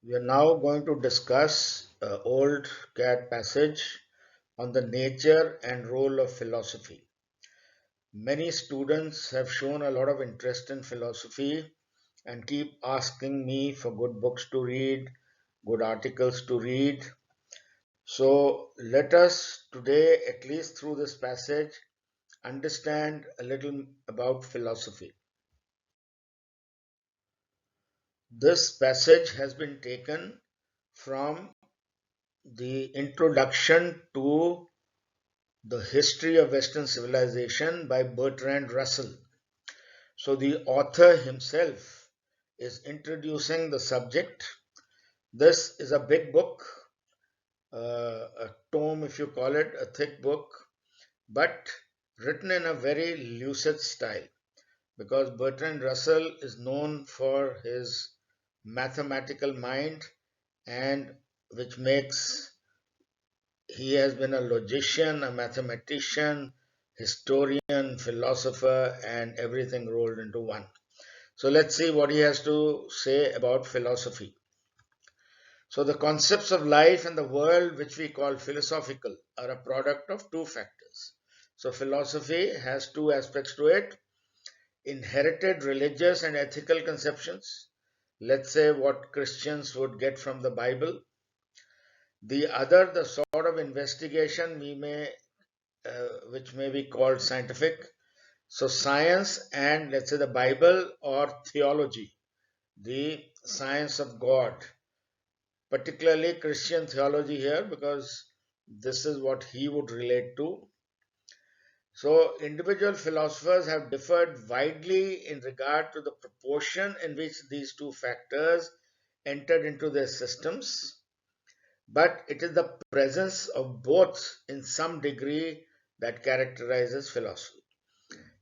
We are now going to discuss old cat passage on the nature and role of philosophy. Many students have shown a lot of interest in philosophy and keep asking me for good books to read, good articles to read. So let us today, at least through this passage, understand a little about philosophy. This passage has been taken from the introduction to The History of Western Civilization by Bertrand Russell. So, the author himself is introducing the subject. This is a big book, a tome, if you call it, a thick book, but written in a very lucid style because Bertrand Russell is known for his mathematical mind and which makes he has been a logician, a mathematician, historian, philosopher, and everything rolled into one. So let's see what he has to say about philosophy. So, the concepts of life and the world, which we call philosophical, are a product of two factors. So, philosophy has two aspects to it: inherited religious and ethical conceptions, let's say what Christians would get from the Bible. The other, the sort of investigation which may be called scientific. So, science and let's say the Bible or theology, the science of God, particularly Christian theology here, because this is what he would relate to. So, individual philosophers have differed widely in regard to the proportion in which these two factors entered into their systems, but it is the presence of both in some degree that characterizes philosophy.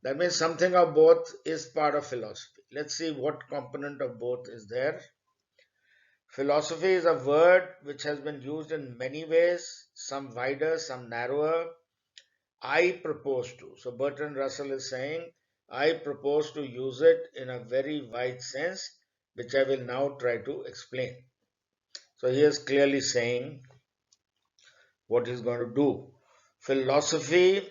That means something of both is part of philosophy. Let's see what component of both is there. Philosophy is a word which has been used in many ways, some wider, some narrower. I propose to. So Bertrand Russell is saying, I propose to use it in a very wide sense, which I will now try to explain. So he is clearly saying what he's going to do. Philosophy,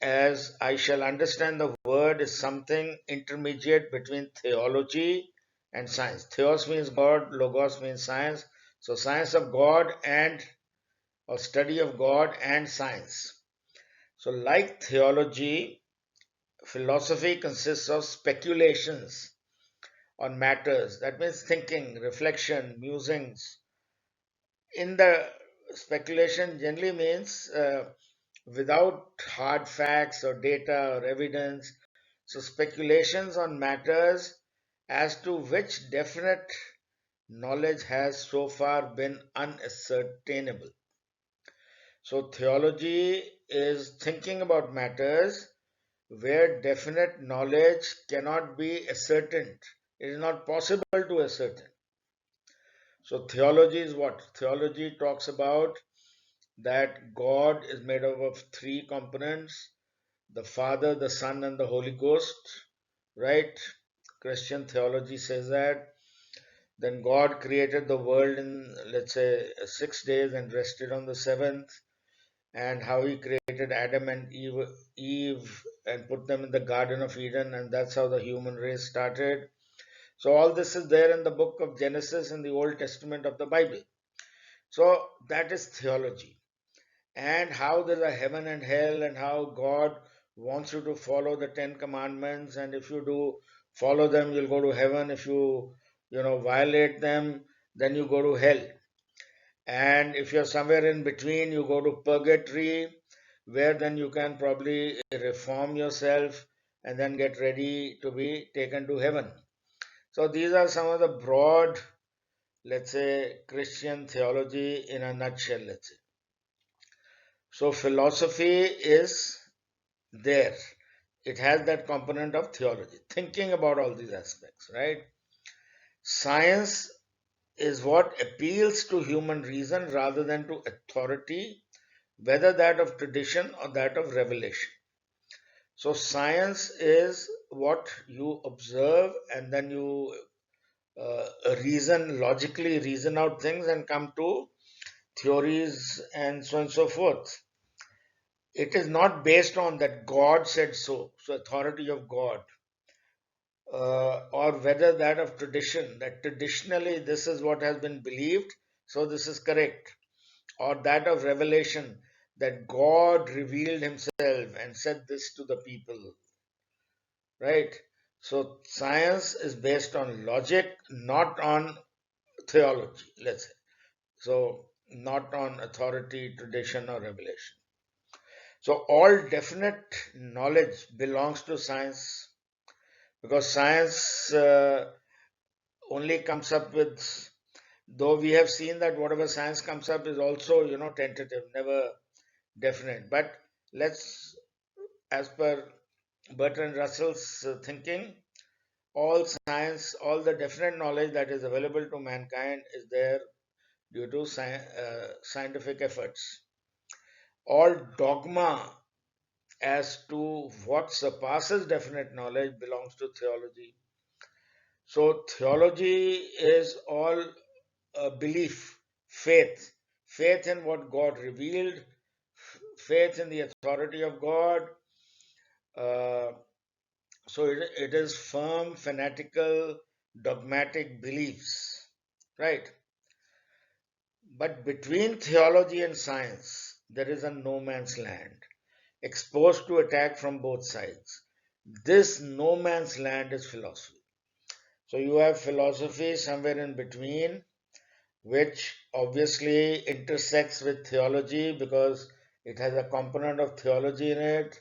as I shall understand the word, is something intermediate between theology and science. Theos means God, logos means science. So, science of God and or study of God and science. So, like theology, philosophy consists of speculations on matters. That means thinking, reflection, musings. In the speculation generally means without hard facts or data or evidence. So, speculations on matters as to which definite knowledge has so far been unascertainable. So, theology is thinking about matters where definite knowledge cannot be ascertained. It is not possible to ascertain. So, theology is what? Theology talks about that God is made up of three components: the Father, the Son, and the Holy Ghost, right? Christian theology says that. Then God created the world in, let's say, 6 days and rested on the seventh, and how He created Adam and Eve and put them in the Garden of Eden, and that's how the human race started. So, all this is there in the book of Genesis in the Old Testament of the Bible. So, that is theology. And how there's a heaven and hell, and how God wants you to follow the Ten Commandments, and if you do follow them, you'll go to heaven. If you violate them, then you go to hell. And if you're somewhere in between, you go to purgatory, where then you can probably reform yourself and then get ready to be taken to heaven. So these are some of the broad, let's say, Christian theology in a nutshell, let's say. So philosophy is there. It has that component of theology, thinking about all these aspects, right? Science is what appeals to human reason rather than to authority, whether that of tradition or that of revelation. So, science is what you observe and then you logically reason out things and come to theories and so on and so forth. It is not based on that God said so, so authority of God, or whether that of tradition, that traditionally this is what has been believed, so this is correct, or that of revelation, that God revealed himself and said this to the people, right? So science is based on logic, not on theology, let's say. So, not on authority, tradition, or revelation. So, all definite knowledge belongs to science because science only comes up with, though we have seen that whatever science comes up is also, tentative, never definite. But let's, as per Bertrand Russell's thinking, all science, all the definite knowledge that is available to mankind is there due to scientific efforts. All dogma as to what surpasses definite knowledge belongs to theology. So, theology is all belief, faith, faith in what God revealed, faith in the authority of God. Uh, so, it is firm, fanatical, dogmatic beliefs, right? But between theology and science, there is a no man's land, exposed to attack from both sides. This no man's land is philosophy. So you have philosophy somewhere in between, which obviously intersects with theology because it has a component of theology in it,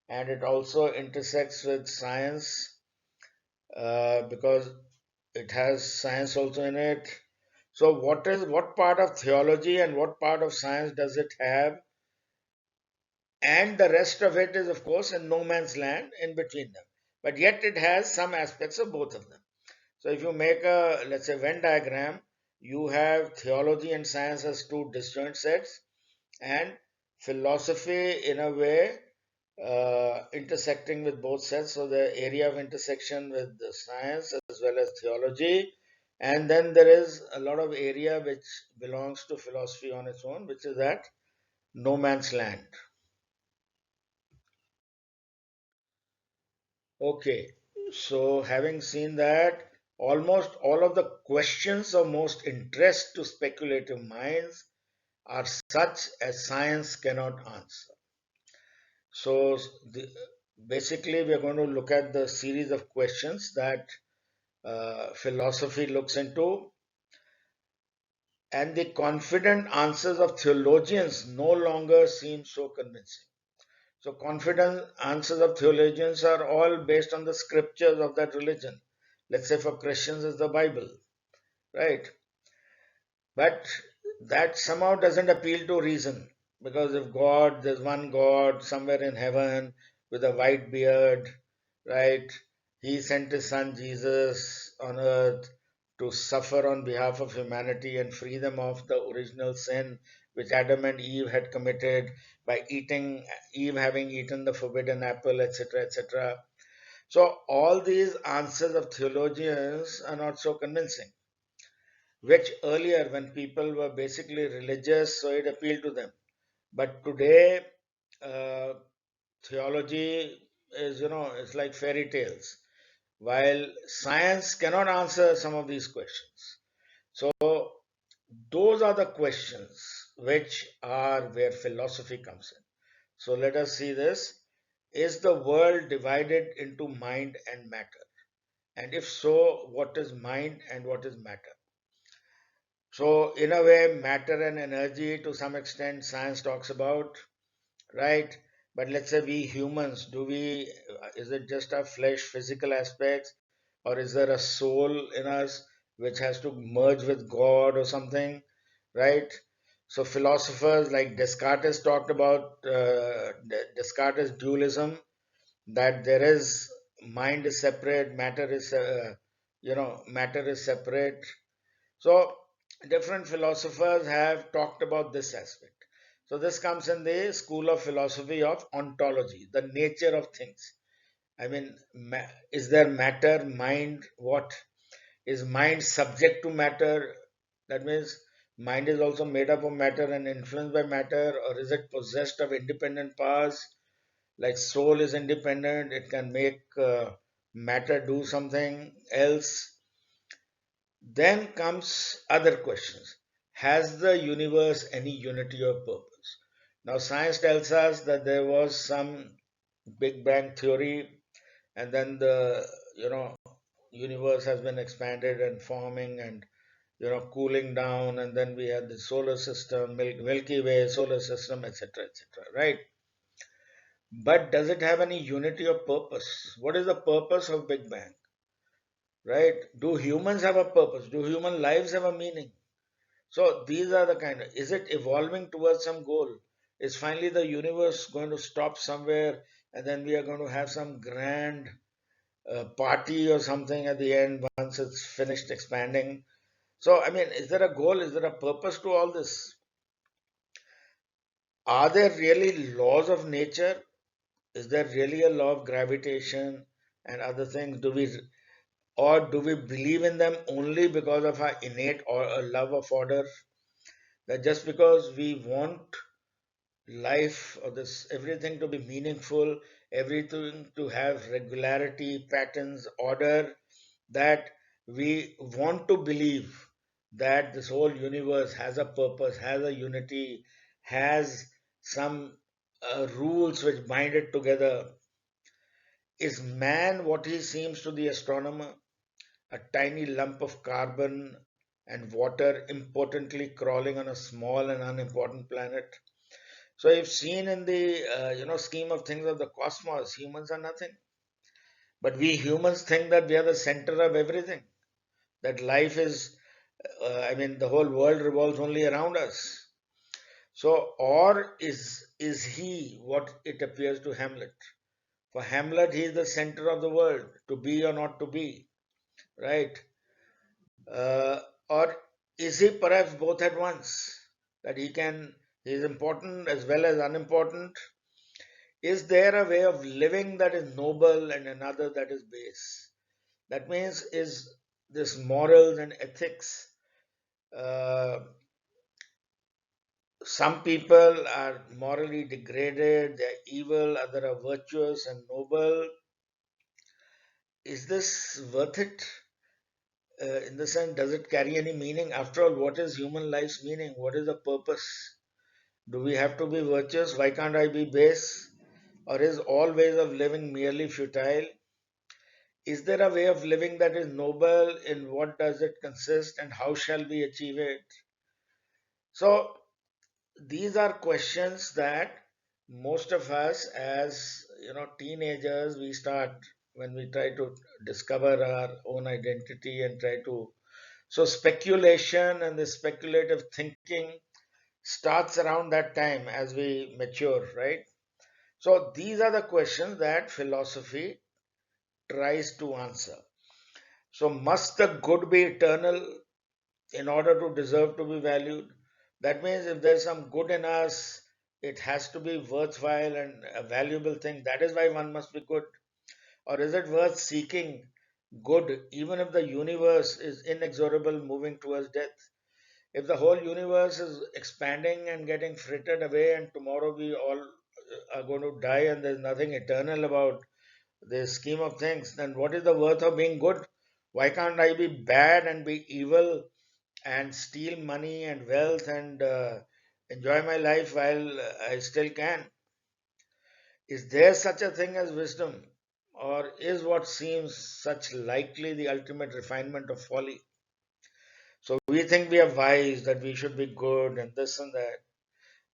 and it also intersects with science because it has science also in it. So what part of theology and what part of science does it have? And the rest of it is, of course, in no man's land in between them. But yet it has some aspects of both of them. So if you make a, let's say, Venn diagram, you have theology and science as two disjoint sets, and philosophy in a way intersecting with both sets. So the area of intersection with the science as well as theology. And then there is a lot of area which belongs to philosophy on its own, which is that no man's land. Okay, so having seen that, almost all of the questions of most interest to speculative minds are such as science cannot answer. So, basically, we are going to look at the series of questions that philosophy looks into, and the confident answers of theologians no longer seem so convincing. So, confident answers of theologians are all based on the scriptures of that religion. Let's say for Christians, is the Bible, right? But that somehow doesn't appeal to reason because if God, there's one God somewhere in heaven with a white beard, right? He sent his son Jesus on earth to suffer on behalf of humanity and free them of the original sin which Adam and Eve had committed by eating, Eve having eaten the forbidden apple, etc., etc. So, all these answers of theologians are not so convincing, which earlier, when people were basically religious, so it appealed to them. But today, uh, theology is, it's like fairy tales, while science cannot answer some of these questions. So, those are the questions which are where philosophy comes in. So, let us see this. Is the world divided into mind and matter? And if so, what is mind and what is matter? So, in a way, matter and energy to some extent science talks about, right? But let's say we humans, is it just our flesh, physical aspects, or is there a soul in us which has to merge with God or something, right? So, philosophers like Descartes talked about Descartes' dualism, that there is mind is separate, matter is separate. So, different philosophers have talked about this aspect. So, this comes in the school of philosophy of ontology, the nature of things. I mean, is there matter, mind, what? Is mind subject to matter? That means mind is also made up of matter and influenced by matter, or is it possessed of independent powers? Like soul is independent, it can make matter do something else. Then comes other questions. Has the universe any unity or purpose? Now science tells us that there was some Big Bang theory, and then the universe has been expanded and forming and cooling down, and then we had the solar system, Milky Way, solar system, etc., etc. Right? But does it have any unity or purpose? What is the purpose of Big Bang? Right? Do humans have a purpose? Do human lives have a meaning? So these are the kind of, is it evolving towards some goal? Is finally the universe going to stop somewhere and then we are going to have some grand party or something at the end once it's finished expanding? So, I mean, is there a goal? Is there a purpose to all this? Are there really laws of nature? Is there really a law of gravitation and other things? Or do we believe in them only because of our innate or a love of order? That just because we want life or this everything to be meaningful, everything to have regularity, patterns, order, that we want to believe that this whole universe has a purpose, has a unity, has some rules which bind it together. Is man what he seems to the astronomer? A tiny lump of carbon and water impotently crawling on a small and unimportant planet. So if seen in the scheme of things of the cosmos, humans are nothing. But we humans think that we are the center of everything. That life is, the whole world revolves only around us. So, or is he what it appears to Hamlet? For Hamlet, he is the center of the world, to be or not to be, right? Or is he perhaps both at once? That he is important as well as unimportant. Is there a way of living that is noble and another that is base? That means, is this morals and ethics? Uh, some people are morally degraded, they're evil, others are virtuous and noble. Is this worth it? In the sense, does it carry any meaning? After all, what is human life's meaning? What is the purpose? Do we have to be virtuous? Why can't I be base? Or is all ways of living merely futile? Is there a way of living that is noble? In what does it consist and how shall we achieve it? So, these are questions that most of us, as teenagers, we start when we try to discover our own identity and try to. So, speculation and the speculative thinking starts around that time as we mature, right? So, these are the questions that philosophy tries to answer. So, must the good be eternal in order to deserve to be valued? That means if there's some good in us, it has to be worthwhile and a valuable thing. That is why one must be good. Or is it worth seeking good even if the universe is inexorable moving towards death? If the whole universe is expanding and getting frittered away, and tomorrow we all are going to die and there's nothing eternal about the scheme of things, then what is the worth of being good? Why can't I be bad and be evil and steal money and wealth and enjoy my life while I still can? Is there such a thing as wisdom? Or is what seems such likely the ultimate refinement of folly? So we think we are wise, that we should be good and this and that.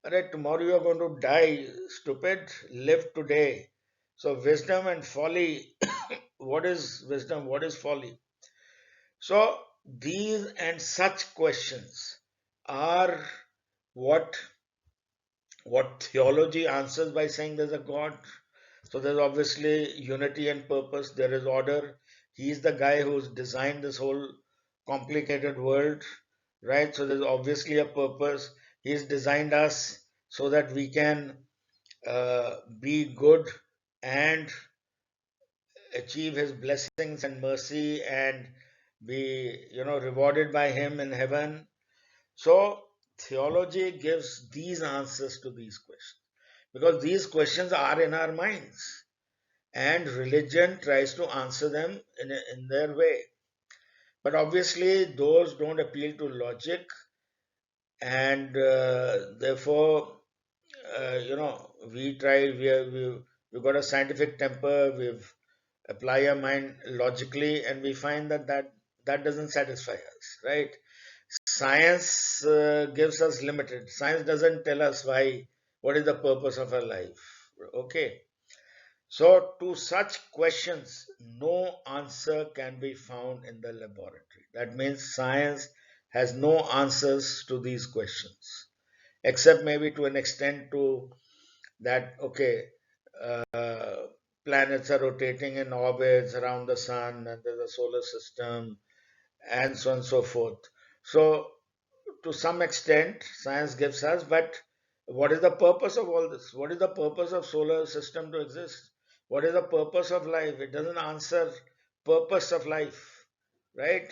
Alright, tomorrow you are going to die, stupid. Live today. So wisdom and folly, what is wisdom? What is folly? So these and such questions are what theology answers by saying there's a God. So there's obviously unity and purpose, there is order. He's the guy who's designed this whole complicated world, right? So there's obviously a purpose. He's designed us so that we can be good and achieve his blessings and mercy and be, rewarded by him in heaven. So theology gives these answers to these questions, because these questions are in our minds, and religion tries to answer them in their way. But obviously, those don't appeal to logic, and therefore, we try. We've got a scientific temper. We've apply our mind logically, and we find that doesn't satisfy us, right? Science gives us limited. Science doesn't tell us why. What is the purpose of our life? Okay. So, to such questions, no answer can be found in the laboratory. That means science has no answers to these questions, except maybe to an extent to that, okay, uh, planets are rotating in orbits around the sun, and there's a solar system, and so on and so forth. So, to some extent, science gives us, but what is the purpose of all this? What is the purpose of solar system to exist? What is the purpose of life? It doesn't answer purpose of life, right?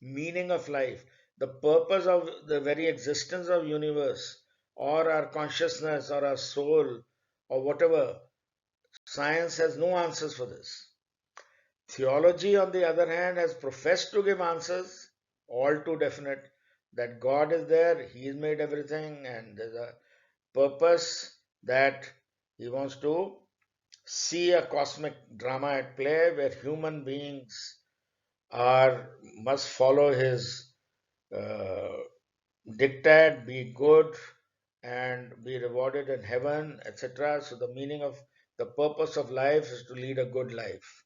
Meaning of life, the purpose of the very existence of universe, or our consciousness, or our soul, or whatever. Science has no answers for this. Theology, on the other hand, has professed to give answers, all too definite, that God is there, He has made everything, and there's a purpose that He wants to see a cosmic drama at play where human beings are must follow His uh, dictate, be good, and be rewarded in heaven, etc. So, the meaning of the purpose of life is to lead a good life,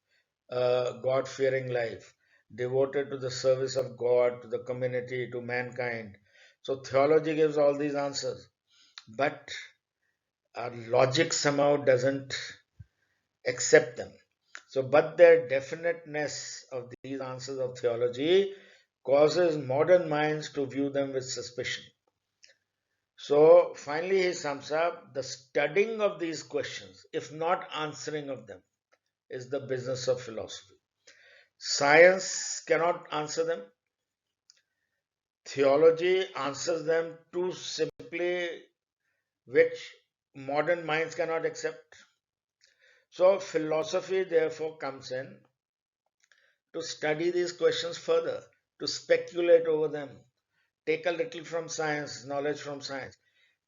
a God fearing life, devoted to the service of God, to the community, to mankind. So, theology gives all these answers, but our logic somehow doesn't accept them. So, but their definiteness of these answers of theology causes modern minds to view them with suspicion. So finally, he sums up the studying of these questions, if not answering of them, is the business of philosophy. Science cannot answer them, theology answers them too simply, which modern minds cannot accept. So, philosophy therefore comes in to study these questions further, to speculate over them, take a little from science, knowledge from science,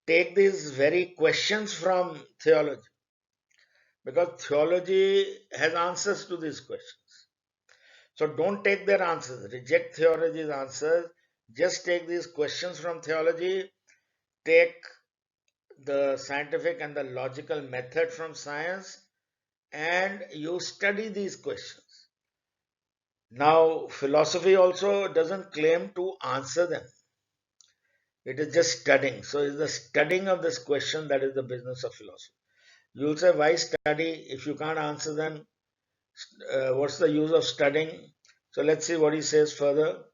take these very questions from theology, because theology has answers to these questions. So don't take their answers, reject theology's answers, just take these questions from theology, take the scientific and the logical method from science, and you study these questions. Now, philosophy also doesn't claim to answer them. It is just studying. So, it's the studying of this question that is the business of philosophy. You'll say, why study if you can't answer them? What's the use of studying? So let's see what he says further.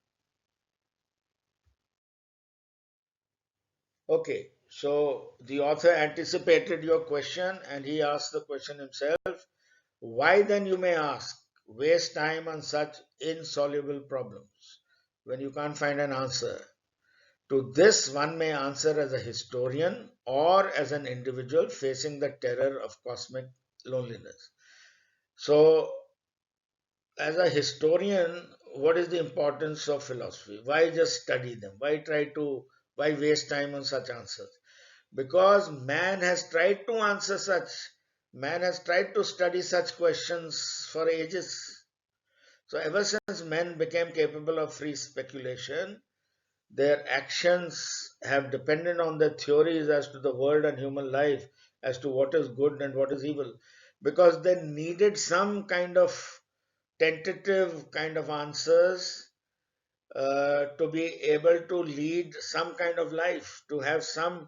Okay, so the author anticipated your question and he asked the question himself. Why then, you may ask, waste time on such insoluble problems when you can't find an answer? To this, one may answer as a historian or as an individual facing the terror of cosmic loneliness. So, as a historian, what is the importance of philosophy? Why just study them? Why waste time on such answers? Because man has tried to study such questions for ages. So ever since men became capable of free speculation, their actions have depended on their theories as to the world and human life, as to what is good and what is evil, because they needed some kind of tentative kind of answers to be able to lead some kind of life, to have some.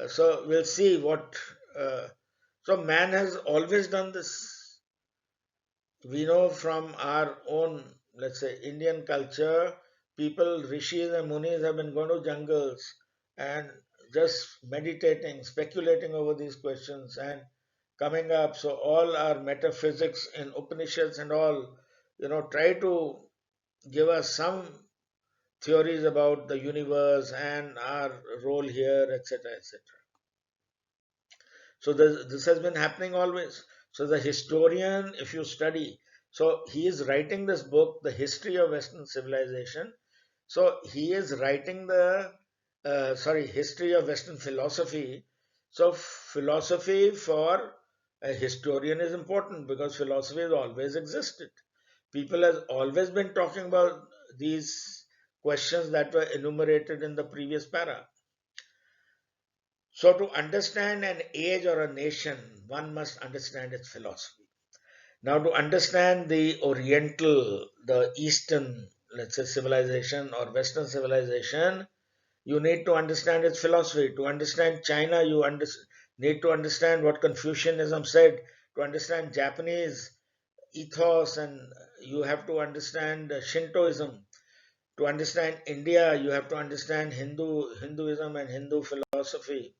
So we'll see what. Uh, so man has always done this. We know from our own, let's say, Indian culture, people, rishis and munis have been going to jungles and just meditating, speculating over these questions and coming up. So all our metaphysics in Upanishads and all, try to give us some theories about the universe and our role here, etc., etc. So this has been happening always. So the historian, if you study, so he is writing this book, The History of Western Civilization. So he is writing the history of Western philosophy. So philosophy for a historian is important because philosophy has always existed. People has always been talking about these questions that were enumerated in the previous para. So, to understand an age or a nation, one must understand its philosophy. Now, to understand the Oriental, the Eastern, let's say, civilization or Western civilization, you need to understand its philosophy. To understand China, you need to understand what Confucianism said. To understand Japanese ethos, and you have to understand Shintoism. To understand India, you have to understand Hinduism and Hindu philosophy,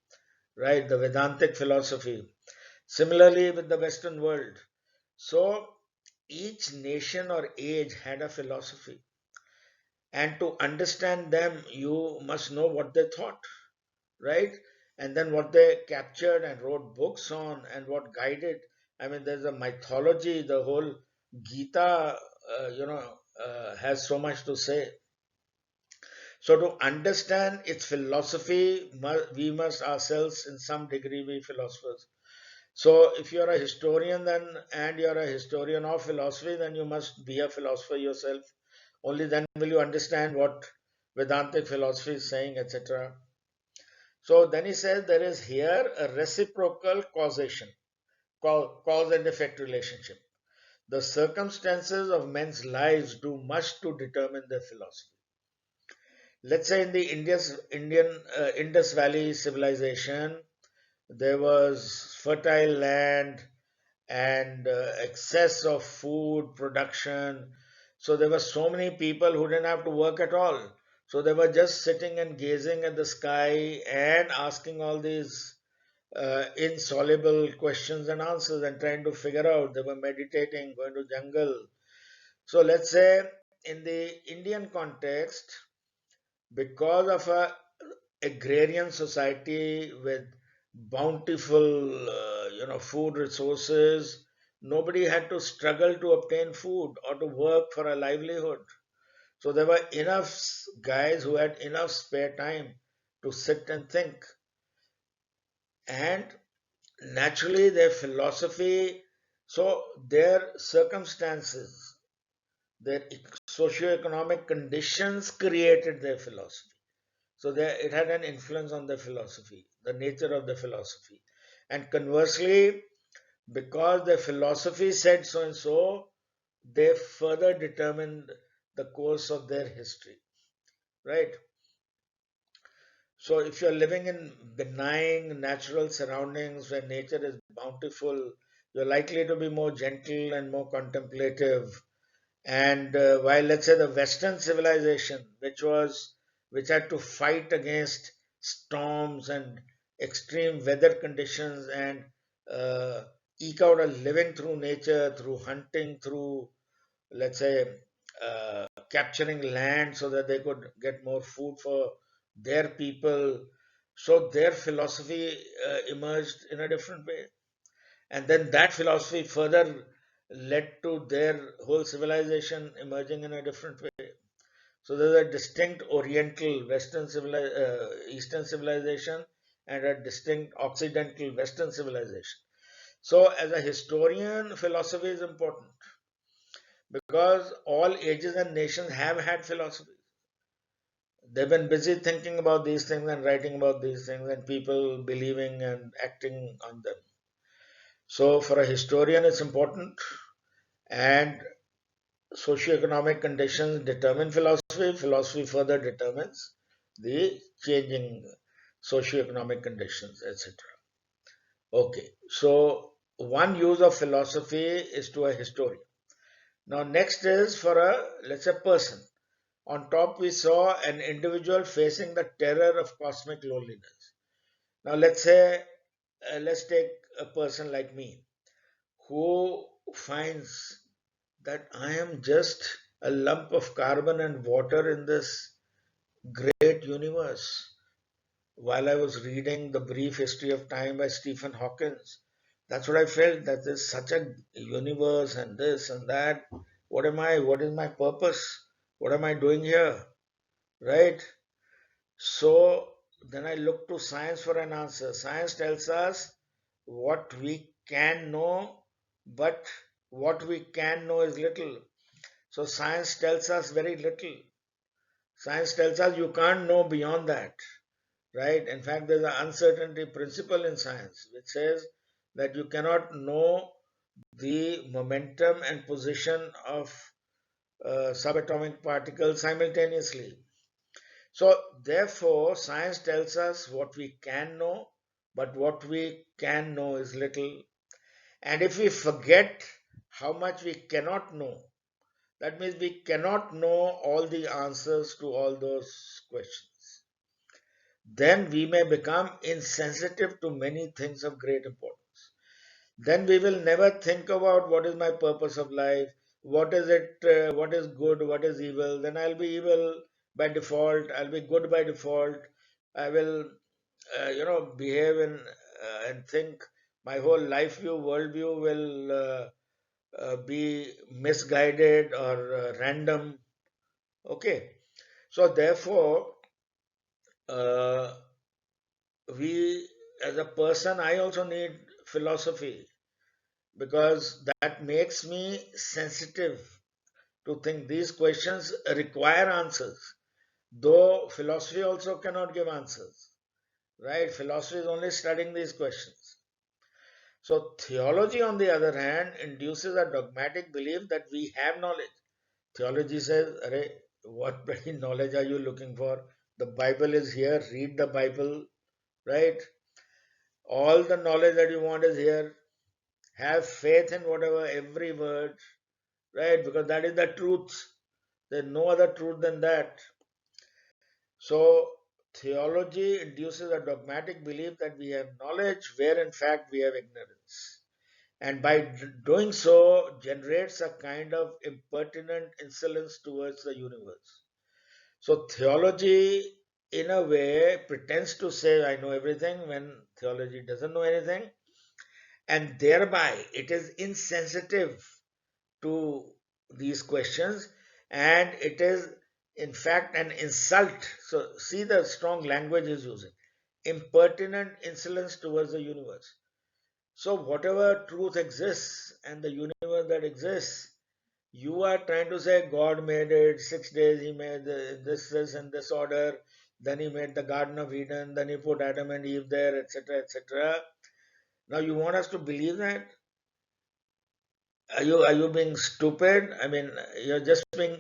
right? The Vedantic philosophy. Similarly, with the Western world. So, each nation or age had a philosophy. And to understand them, you must know what they thought, right? And then what they captured and wrote books on and what guided. I mean, there's a mythology, the whole Gita, has so much to say. So, to understand its philosophy, we must ourselves, in some degree, be philosophers. So, if you're a historian then and you're a historian of philosophy, then you must be a philosopher yourself. Only then will you understand what Vedantic philosophy is saying, etc. So then he says there is here a reciprocal causation, cause and effect relationship. The circumstances of men's lives do much to determine their philosophy. Let's say in the Indian Indus Valley civilization, there was fertile land and excess of food production. So there were so many people who didn't have to work at all. So they were just sitting and gazing at the sky and asking all these insoluble questions and answers and trying to figure out. They were meditating, going to jungle. So let's say in the Indian context, because of a agrarian society with bountiful food resources, nobody had to struggle to obtain food or to work for a livelihood. So there were enough guys who had enough spare time to sit and think. And naturally their philosophy, so their circumstances, their socio-economic conditions created their philosophy. So it had an influence on the philosophy, the nature of the philosophy. And conversely, because the philosophy said so and so, they further determined the course of their history, right? So if you're living in benign natural surroundings where nature is bountiful, you're likely to be more gentle and more contemplative. And while let's say the Western civilization, which had to fight against storms and extreme weather conditions and uh, eke out a living through nature, through hunting, through let's say capturing land so that they could get more food for their people. So their philosophy emerged in a different way. And then that philosophy further led to their whole civilization emerging in a different way. So there's a distinct Oriental Eastern civilization and a distinct Occidental Western civilization. So as a historian, philosophy is important because all ages and nations have had philosophy. They've been busy thinking about these things and writing about these things, and people believing and acting on them. So, for a historian, it's important, and socioeconomic conditions determine philosophy. Philosophy further determines the changing socioeconomic conditions, etc. Okay, so one use of philosophy is to a historian. Now, next is for a, let's say, person. On top, we saw an individual facing the terror of cosmic loneliness. Now, let's take a person like me who finds that I am just a lump of carbon and water in this great universe. While I was reading The Brief History of Time by Stephen Hawking, that's what I felt, that there's such a universe and this and that. What am I? What is my purpose? What am I doing here? Right? So then I look to science for an answer. Science tells us what we can know, but what we can know is little. So science tells us very little. Science tells us you can't know beyond that, right? In fact, there's an uncertainty principle in science which says that you cannot know the momentum and position of subatomic particles simultaneously. So, therefore, science tells us what we can know, but what we can know is little. And if we forget how much we cannot know, that means we cannot know all the answers to all those questions. Then we may become insensitive to many things of great importance. Then we will never think about what is my purpose of life, what is it, what is good, what is evil. Then I'll be evil by default, I'll be good by default. I will, behave and think. My whole life view, worldview will be misguided or random. Okay, so therefore, uh, we as a person, I also need philosophy because that makes me sensitive to think these questions require answers, though philosophy also cannot give answers, right? Philosophy is only studying these questions. So theology, on the other hand, induces a dogmatic belief that we have knowledge. Theology says, Array, what bloody knowledge are you looking for? The Bible is here, read the Bible, right? All the knowledge that you want is here. Have faith in whatever, every word, right? Because that is the truth. There's no other truth than that. So, theology induces a dogmatic belief that we have knowledge where in fact we have ignorance. And by doing so, generates a kind of impertinent insolence towards the universe. So, theology, in a way, pretends to say, I know everything when theology doesn't know anything, and thereby it is insensitive to these questions, and it is in fact an insult. So see the strong language he's using: impertinent insolence towards the universe. So whatever truth exists and the universe that exists, you are trying to say God made it 6 days, he made this and this order, then he made the Garden of Eden, then he put Adam and Eve there, etc., etc. Now you want us to believe that? Are you being stupid? I mean, you're just being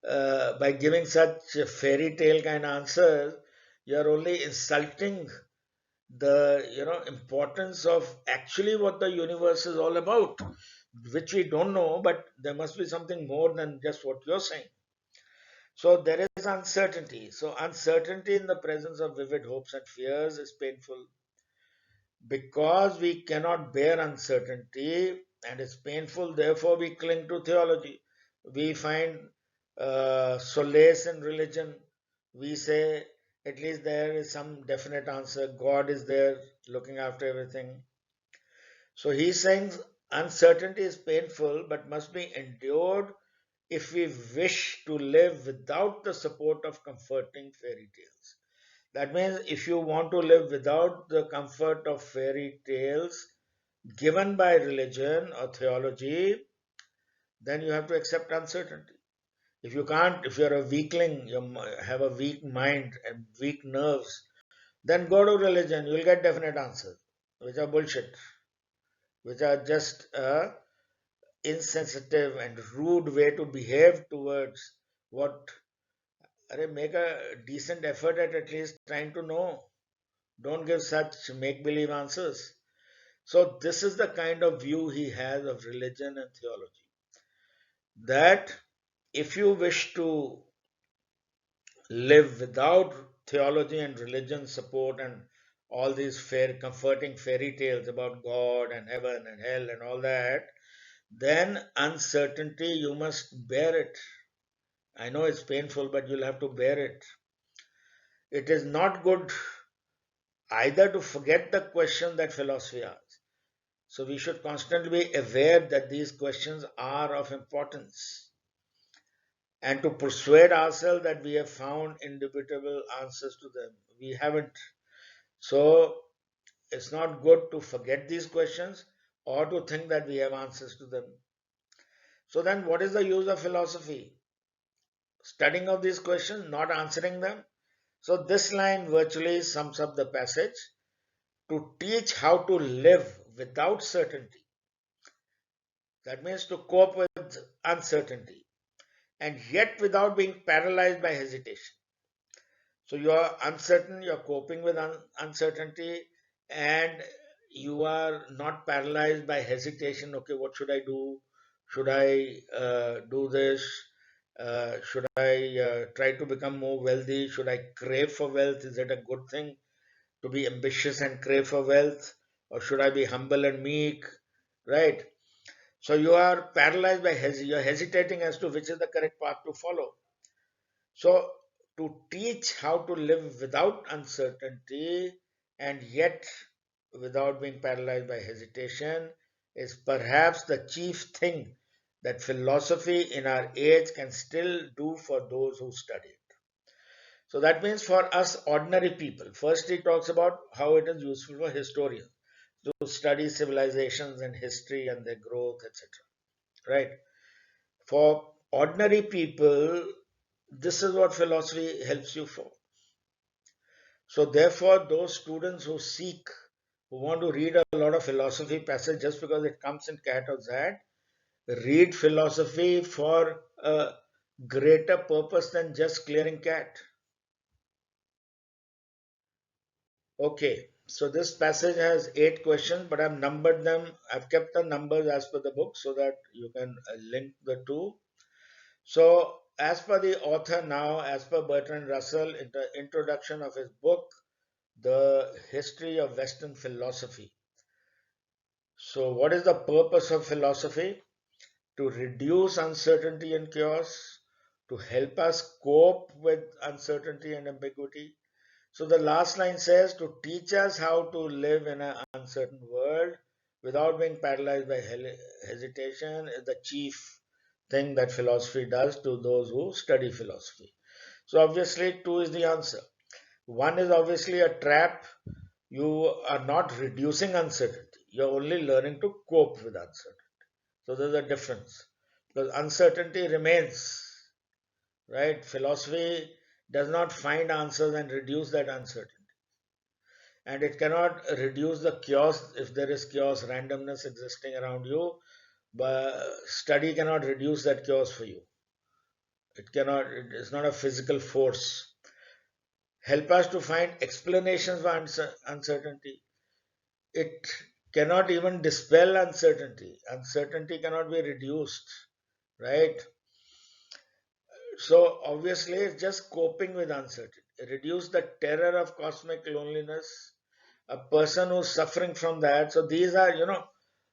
by giving such fairy tale kind of answers, you're only insulting the importance of actually what the universe is all about, which we don't know, but there must be something more than just what you're saying. So there is uncertainty. So uncertainty in the presence of vivid hopes and fears is painful because we cannot bear uncertainty and it's painful. Therefore, we cling to theology. We find solace in religion. We say, at least there is some definite answer. God is there looking after everything. So he's saying uncertainty is painful but must be endured if we wish to live without the support of comforting fairy tales. That means if you want to live without the comfort of fairy tales given by religion or theology, then you have to accept uncertainty. If you can't, if you're a weakling, you have a weak mind and weak nerves, then go to religion. You'll get definite answers, which are bullshit, which are just a insensitive and rude way to behave towards what. Make a decent effort at least trying to know. Don't give such make believe answers. So, this is the kind of view he has of religion and theology. That if you wish to live without theology and religion support and all these comforting fairy tales about God and heaven and hell and all that, then uncertainty you must bear it. I know it's painful, but you'll have to bear it. It is not good either to forget the question that philosophy asks. So we should constantly be aware that these questions are of importance and to persuade ourselves that we have found indubitable answers to them. We haven't. So it's not good to forget these questions or to think that we have answers to them. So then, what is the use of philosophy? Studying of these questions, not answering them. So this line virtually sums up the passage: to teach how to live without certainty. That means to cope with uncertainty and yet without being paralyzed by hesitation. So you are uncertain, you are coping with uncertainty, and you are not paralyzed by hesitation. Okay, what should I do? Should I do this? Should I try to become more wealthy? Should I crave for wealth? Is it a good thing to be ambitious and crave for wealth? Or should I be humble and meek? Right? So you are paralyzed by you're hesitating as to which is the correct path to follow. So to teach how to live without uncertainty and yet without being paralyzed by hesitation is perhaps the chief thing that philosophy in our age can still do for those who study it. So that means for us ordinary people, first he talks about how it is useful for historians to study civilizations and history and their growth, etc. Right? For ordinary people, this is what philosophy helps you for. So therefore, those students who seek, who want to read a lot of philosophy passage just because it comes in cat or zat, read philosophy for a greater purpose than just clearing cat. Okay, so this passage has 8 questions, but I've numbered them. I've kept the numbers as per the book so that you can link the two. So, as per the author now, as per Bertrand Russell, in the introduction of his book, The History of Western Philosophy. So, what is the purpose of philosophy? To reduce uncertainty and chaos, to help us cope with uncertainty and ambiguity. So, the last line says to teach us how to live in an uncertain world without being paralyzed by hesitation is the chief thing that philosophy does to those who study philosophy. So, obviously, two is the answer. One is obviously a trap. You are not reducing uncertainty, you're only learning to cope with uncertainty. So there's a difference because uncertainty remains, right? Philosophy does not find answers and reduce that uncertainty. And it cannot reduce the chaos if there is chaos, randomness existing around you. But study cannot reduce that chaos for you. It cannot, it is not a physical force. Help us to find explanations for uncertainty. It cannot even dispel uncertainty. Uncertainty cannot be reduced, right? So obviously, it's just coping with uncertainty. Reduce the terror of cosmic loneliness. A person who's suffering from that. So these are,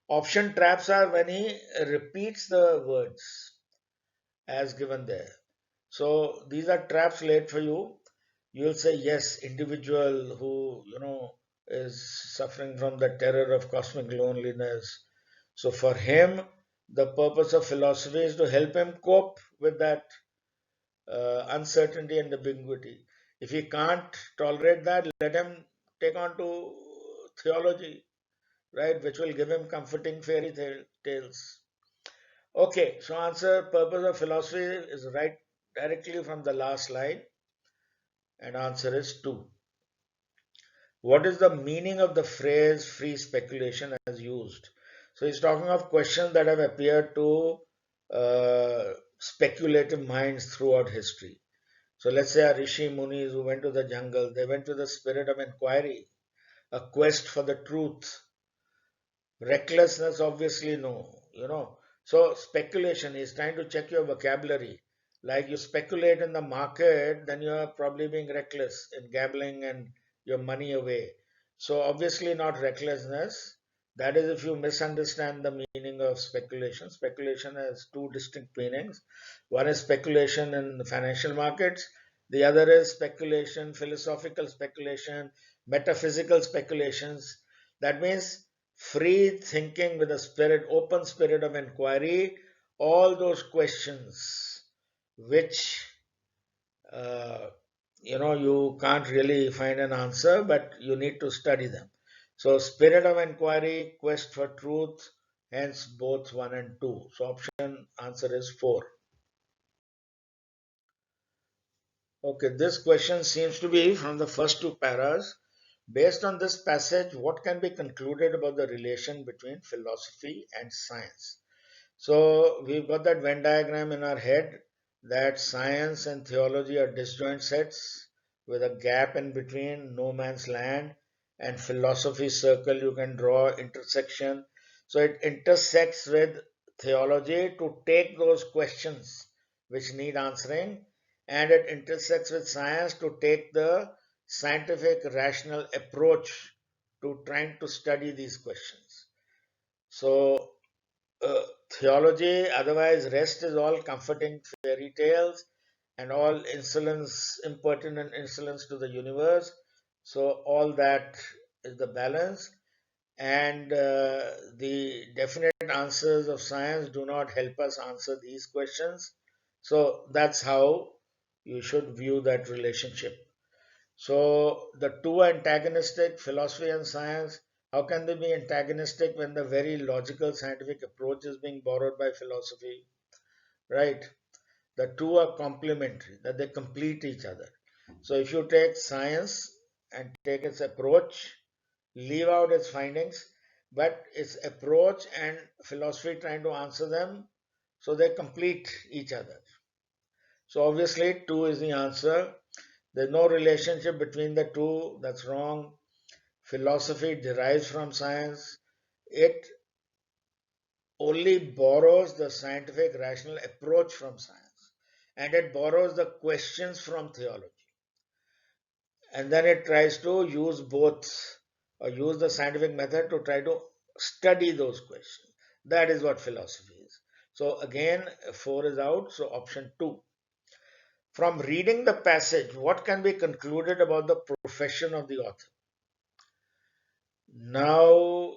option traps are when he repeats the words as given there. So these are traps laid for you. You'll say, yes, individual who, is suffering from the terror of cosmic loneliness. So for him, the purpose of philosophy is to help him cope with that uncertainty and ambiguity. If he can't tolerate that, let him take on to theology, right, which will give him comforting fairy tales. Okay, so answer purpose of philosophy is right directly from the last line, and answer is 2. What is the meaning of the phrase free speculation as used? So he's talking of questions that have appeared to speculative minds throughout history. So let's say our Rishi Munis who went to the jungle, they went to the spirit of inquiry, a quest for the truth. Recklessness, obviously, no. So speculation is trying to check your vocabulary. Like you speculate in the market, then you are probably being reckless in gambling and your money away. So obviously not recklessness. That is, if you misunderstand the meaning of speculation. Speculation has two distinct meanings. One is speculation in the financial markets, the other is speculation, philosophical speculation, metaphysical speculations. That means free thinking with a spirit, open spirit of inquiry, all those questions which uh, you can't really find an answer, but you need to study them. So spirit of inquiry, quest for truth, hence both 1 and 2. So option answer is 4. Okay, this question seems to be from the first two paras. Based on this passage, what can be concluded about the relation between philosophy and science? So we've got that Venn diagram in our head that science and theology are disjoint sets with a gap in between, no man's land, and philosophy circle you can draw intersection. So it intersects with theology to take those questions which need answering, and it intersects with science to take the scientific rational approach to trying to study these questions. So uh, theology, otherwise, rest is all comforting fairy tales and all insolence, impertinent insolence to the universe. So, all that is the balance, and the definite answers of science do not help us answer these questions. So, that's how you should view that relationship. So the two antagonistic, philosophy and science, how can they be antagonistic when the very logical scientific approach is being borrowed by philosophy? Right? The two are complementary, that they complete each other. So if you take science and take its approach, leave out its findings, but its approach and philosophy trying to answer them, so they complete each other. So obviously, two is the answer. There's no relationship between the two. That's wrong. Philosophy derives from science. It only borrows the scientific rational approach from science. And it borrows the questions from theology. And then it tries to use both, or use the scientific method to try to study those questions. That is what philosophy is. So again, 4 is out. So option 2. From reading the passage, what can be concluded about the profession of the author? Now,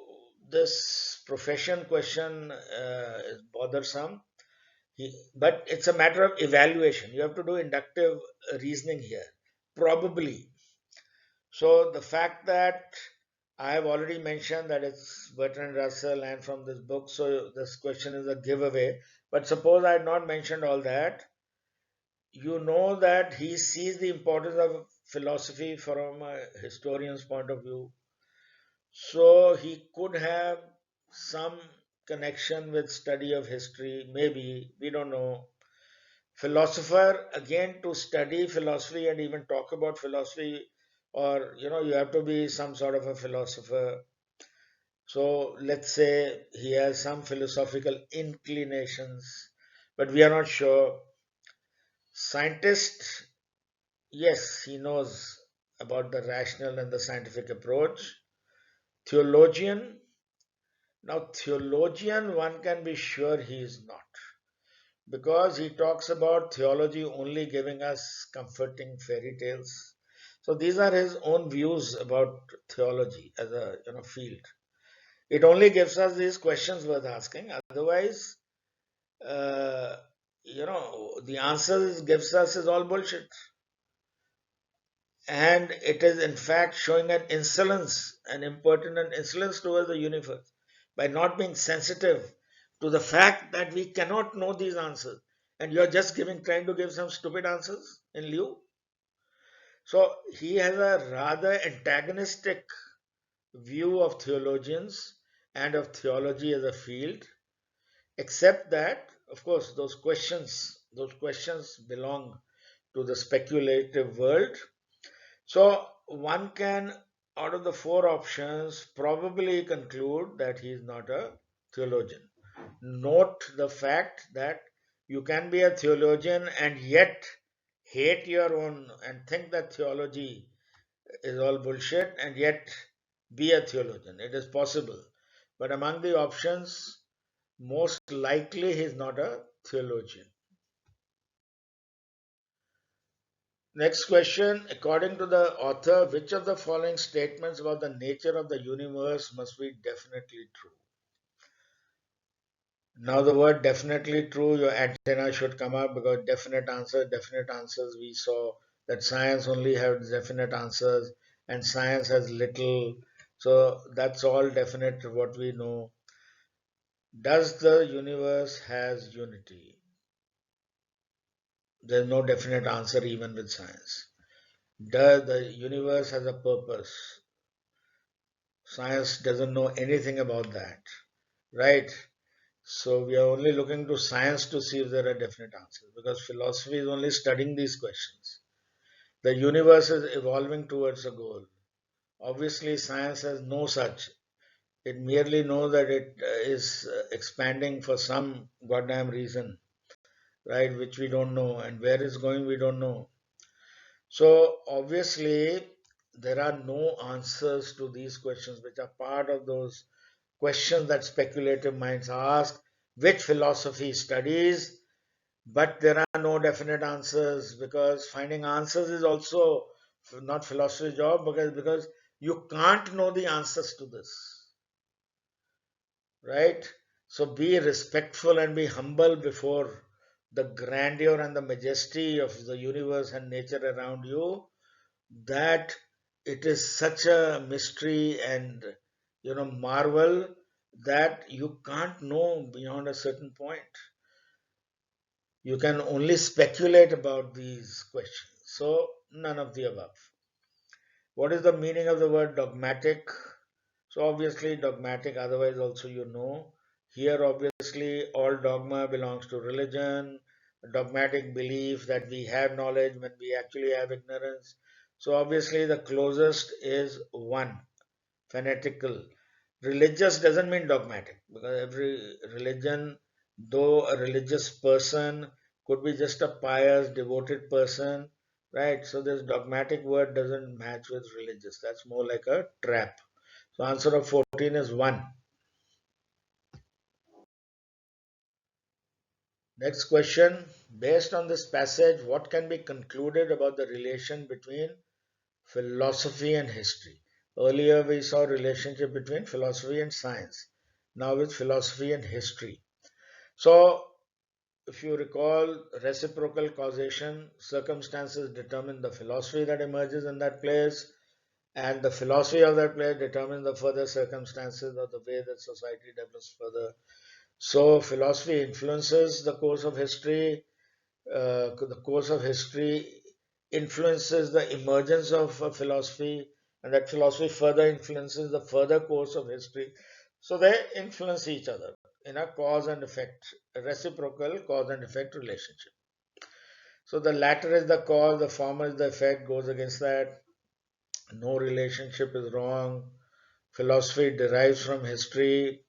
this profession question is bothersome, but it's a matter of evaluation. You have to do inductive reasoning here. Probably. So, the fact that I have already mentioned that it's Bertrand Russell and from this book, so this question is a giveaway. But suppose I had not mentioned all that, you know that he sees the importance of philosophy from a historian's point of view. So he could have some connection with study of history, maybe, we don't know. Philosopher, again, to study philosophy and even talk about philosophy, or you have to be some sort of a philosopher. So let's say he has some philosophical inclinations, but we are not sure. Scientist, yes, he knows about the rational and the scientific approach. Theologian, now, theologian, one can be sure he is not, because he talks about theology only giving us comforting fairy tales. So these are his own views about theology as a field. It only gives us these questions worth asking. Otherwise, uh, the answers it gives us is all bullshit, and it is in fact showing an insolence, an impertinent insolence towards the universe by not being sensitive to the fact that we cannot know these answers, and you're just trying to give some stupid answers in lieu. So he has a rather antagonistic view of theologians and of theology as a field, except that, of course, those questions belong to the speculative world. So one can, out of the four options, probably conclude that he is not a theologian. Note the fact that you can be a theologian and yet hate your own and think that theology is all bullshit and yet be a theologian. It is possible. But among the options, most likely he is not a theologian. Next question. According to the author, which of the following statements about the nature of the universe must be definitely true? Now, the word definitely true, your antenna should come up because definite answers, we saw that science only has definite answers and science has little. So, that's all definite what we know. Does the universe has unity? There's no definite answer even with science. Does the universe has a purpose? Science doesn't know anything about that, right? So we are only looking to science to see if there are definite answers because philosophy is only studying these questions. The universe is evolving towards a goal. Obviously, science has no such. It merely knows that it is expanding for some goddamn reason, right? Which we don't know, and where it's going, we don't know. So, obviously, there are no answers to these questions, which are part of those questions that speculative minds ask, which philosophy studies, but there are no definite answers because finding answers is also not philosophy's job because you can't know the answers to this, right? So be respectful and be humble before the grandeur and the majesty of the universe and nature around you, that it is such a mystery and marvel that you can't know beyond a certain point. You can only speculate about these questions. So, none of the above. What is the meaning of the word dogmatic? So, obviously, dogmatic, otherwise, also you know. Here, obviously, all dogma belongs to religion, dogmatic belief that we have knowledge when we actually have ignorance. So, obviously, the closest is one, fanatical. Religious doesn't mean dogmatic because every religion, though a religious person could be just a pious, devoted person, right? So this dogmatic word doesn't match with religious. That's more like a trap. So answer of 14 is 1. Next question. Based on this passage, what can be concluded about the relation between philosophy and history? Earlier we saw relationship between philosophy and science. Now with philosophy and history. So if you recall, reciprocal causation, circumstances determine the philosophy that emerges in that place, and the philosophy of that place determines the further circumstances or the way that society develops further. So, philosophy influences the course of history. The course of history influences the emergence of a philosophy, and that philosophy further influences the further course of history. So, they influence each other in a cause and effect, a reciprocal cause and effect relationship. So the latter is the cause, the former is the effect, goes against that. No relationship is wrong. Philosophy derives from history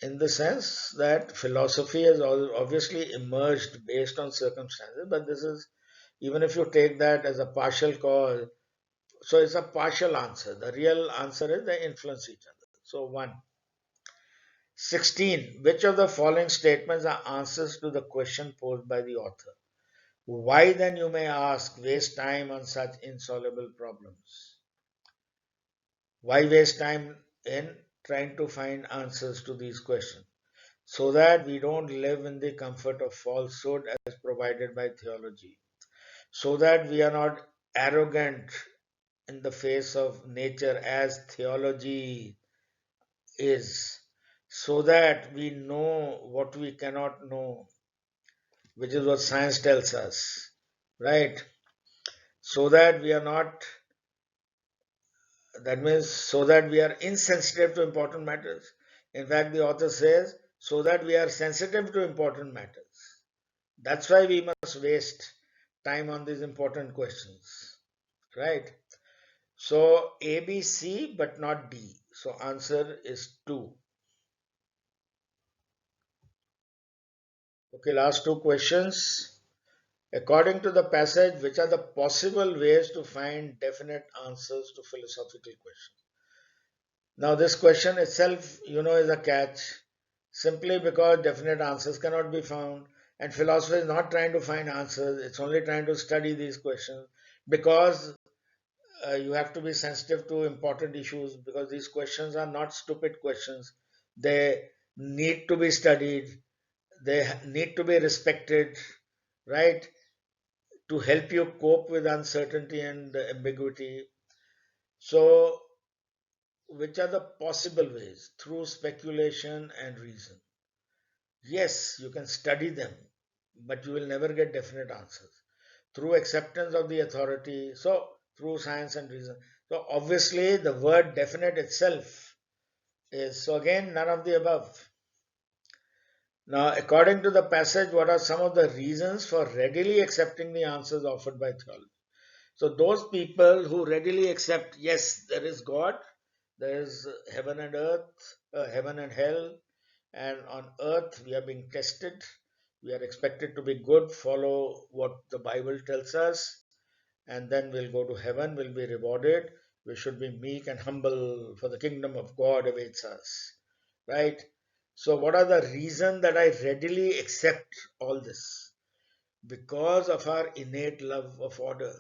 in the sense that philosophy has obviously emerged based on circumstances, but this is, even if you take that as a partial cause, so it's a partial answer. The real answer is they influence each other. So, 1. 16. Which of the following statements are answers to the question posed by the author? Why then, you may ask, waste time on such insoluble problems? Why waste time in trying to find answers to these questions? So that we don't live in the comfort of falsehood as provided by theology. So that we are not arrogant in the face of nature as theology is. So that we know what we cannot know, which is what science tells us, right? So that we are not, that means so that we are insensitive to important matters. In fact, the author says, so that we are sensitive to important matters. That's why we must waste time on these important questions, right? So A, B, C, but not D. So answer is 2. Okay, last two questions. According to the passage, which are the possible ways to find definite answers to philosophical questions? Now, this question itself, is a catch, simply because definite answers cannot be found. And philosophy is not trying to find answers, it's only trying to study these questions because you have to be sensitive to important issues because these questions are not stupid questions. They need to be studied, they need to be respected, right? To help you cope with uncertainty and ambiguity. So, which are the possible ways? Through speculation and reason. Yes, you can study them, but you will never get definite answers. Through acceptance of the authority, so through science and reason. So, obviously, the word definite itself is, so again, none of the above. Now, according to the passage, what are some of the reasons for readily accepting the answers offered by theology? So, those people who readily accept, yes, there is God, there is heaven and earth, heaven and hell, and on earth we are being tested. We are expected to be good, follow what the Bible tells us, and then we'll go to heaven, we'll be rewarded. We should be meek and humble, for the kingdom of God awaits us. Right? So, what are the reasons that I readily accept all this? Because of our innate love of order.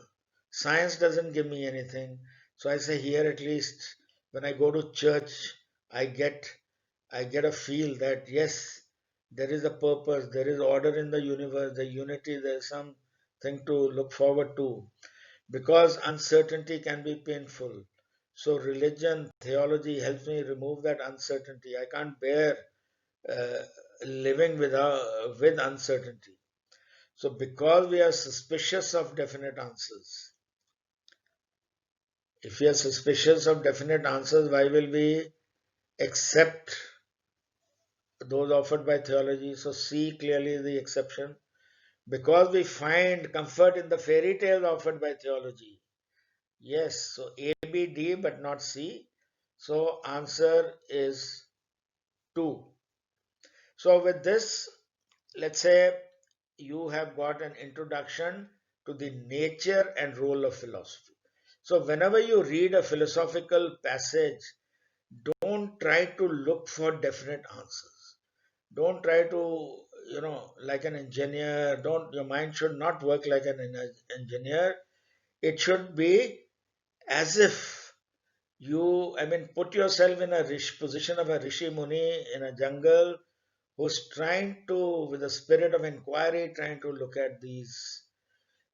Science doesn't give me anything. So I say here at least when I go to church, I get I get a feel that yes, there is a purpose, there is order in the universe, the unity, there's something to look forward to. Because uncertainty can be painful. So religion, theology helps me remove that uncertainty. I can't bear uh, living with uncertainty. So, because we are suspicious of definite answers, if we are suspicious of definite answers, why will we accept those offered by theology? So, C clearly is the exception. Because we find comfort in the fairy tales offered by theology. Yes, so A, B, D, but not C. So, answer is 2. So, with this, let's say you have got an introduction to the nature and role of philosophy. So, whenever you read a philosophical passage, don't try to look for definite answers. Don't try to, like an engineer, don't, your mind should not work like an engineer. It should be as if put yourself in a position of a Rishi Muni in a jungle who's trying to, with a spirit of inquiry, trying to look at these.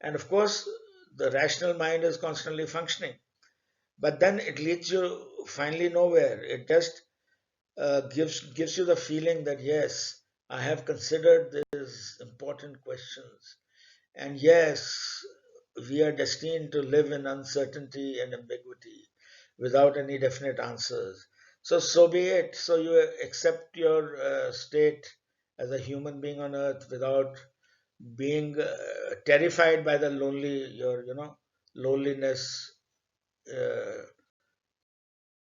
And of course, the rational mind is constantly functioning, but then it leads you finally nowhere. It just gives you the feeling that yes, I have considered these important questions, and yes, we are destined to live in uncertainty and ambiguity without any definite answers. So be it. So you accept your state as a human being on earth without being terrified by the loneliness, uh,